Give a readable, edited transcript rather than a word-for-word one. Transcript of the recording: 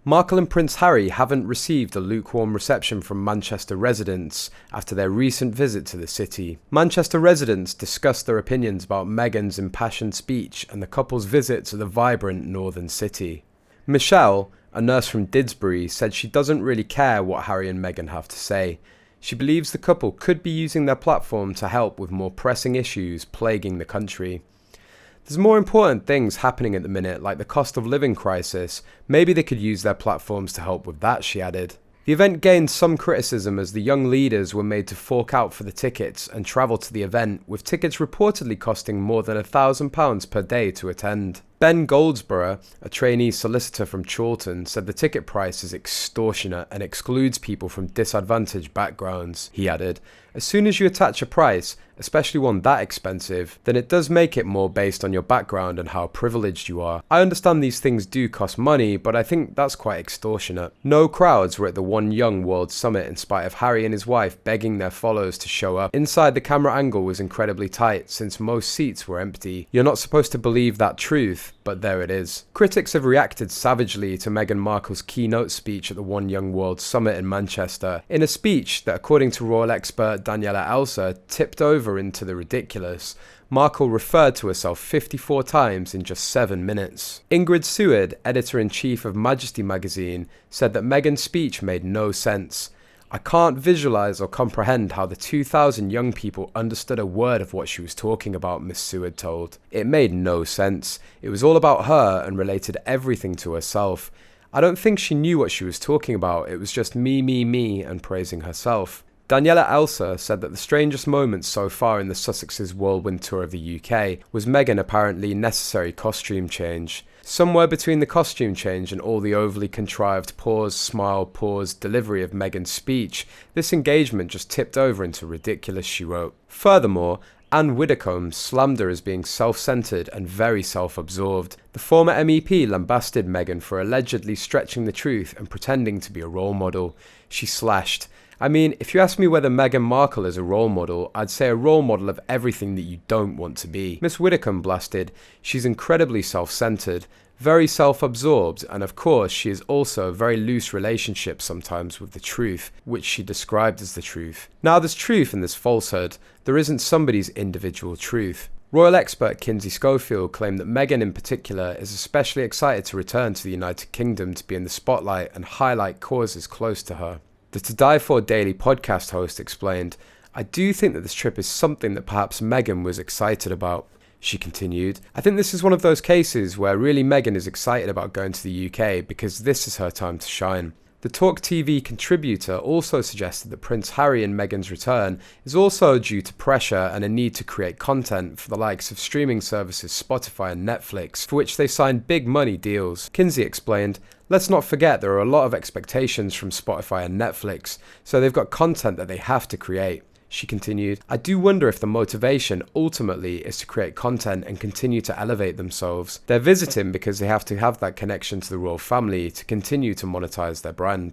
Markle and Prince Harry haven't received a lukewarm reception from Manchester residents after their recent visit to the city. Manchester residents discussed their opinions about Meghan's impassioned speech and the couple's visit to the vibrant northern city. Michelle, a nurse from Didsbury, said she doesn't really care what Harry and Meghan have to say. She believes the couple could be using their platform to help with more pressing issues plaguing the country. There's more important things happening at the minute, like the cost of living crisis. Maybe they could use their platforms to help with that, she added. The event gained some criticism as the young leaders were made to fork out for the tickets and travel to the event, with tickets reportedly costing more than £1,000 per day to attend. Ben Goldsborough, a trainee solicitor from Chorlton, said the ticket price is extortionate and excludes people from disadvantaged backgrounds. He added, "As soon as you attach a price, especially one that expensive, then it does make it more based on your background and how privileged you are. I understand these things do cost money, but I think that's quite extortionate." No crowds were at the One Young World Summit in spite of Harry and his wife begging their followers to show up. Inside, the camera angle was incredibly tight since most seats were empty. You're not supposed to believe that truth, but there it is. Critics have reacted savagely to Meghan Markle's keynote speech at the One Young World Summit in Manchester, in a speech that, according to royal expert Daniela Elsa, tipped over into the ridiculous. Markle referred to herself 54 times in just 7 minutes. Ingrid Seward, editor-in-chief of Majesty magazine, said that Meghan's speech made no sense. "I can't visualize or comprehend how the 2,000 young people understood a word of what she was talking about," Miss Seward told. "It made no sense. It was all about her and related everything to herself. I don't think she knew what she was talking about. It was just me, and praising herself." Daniela Elsa said that the strangest moment so far in the Sussex's whirlwind tour of the UK was Meghan apparently necessary costume change. Somewhere between the costume change and all the overly contrived pause, smile, pause delivery of Meghans' speech, this engagement just tipped over into ridiculous, she wrote. Furthermore, Anne Widdecombe slammed her as being self-centered and very self-absorbed. The former MEP lambasted Meghan for allegedly stretching the truth and pretending to be a role model. She slashed, "I mean, if you ask me whether Meghan Markle is a role model, I'd say a role model of everything that you don't want to be." Miss Widdecombe blasted, "She's incredibly self-centered, very self-absorbed, and of course she is also a very loose relationship sometimes with the truth, which she described as the truth. Now there's truth and there's falsehood. There isn't somebody's individual truth." Royal expert Kinsey Schofield claimed that Meghan in particular is especially excited to return to the United Kingdom to be in the spotlight and highlight causes close to her. The To Die For Daily podcast host explained, "I do think that this trip is something that perhaps Meghan was excited about." She continued, "I think this is one of those cases where really Meghan is excited about going to the UK because this is her time to shine." The Talk TV contributor also suggested that Prince Harry and Meghan's return is also due to pressure and a need to create content for the likes of streaming services Spotify and Netflix, for which they signed big money deals. Kinsey explained, "Let's not forget there are a lot of expectations from Spotify and Netflix, so they've got content that they have to create." She continued, "I do wonder if the motivation ultimately is to create content and continue to elevate themselves. They're visiting because they have to have that connection to the royal family to continue to monetize their brand."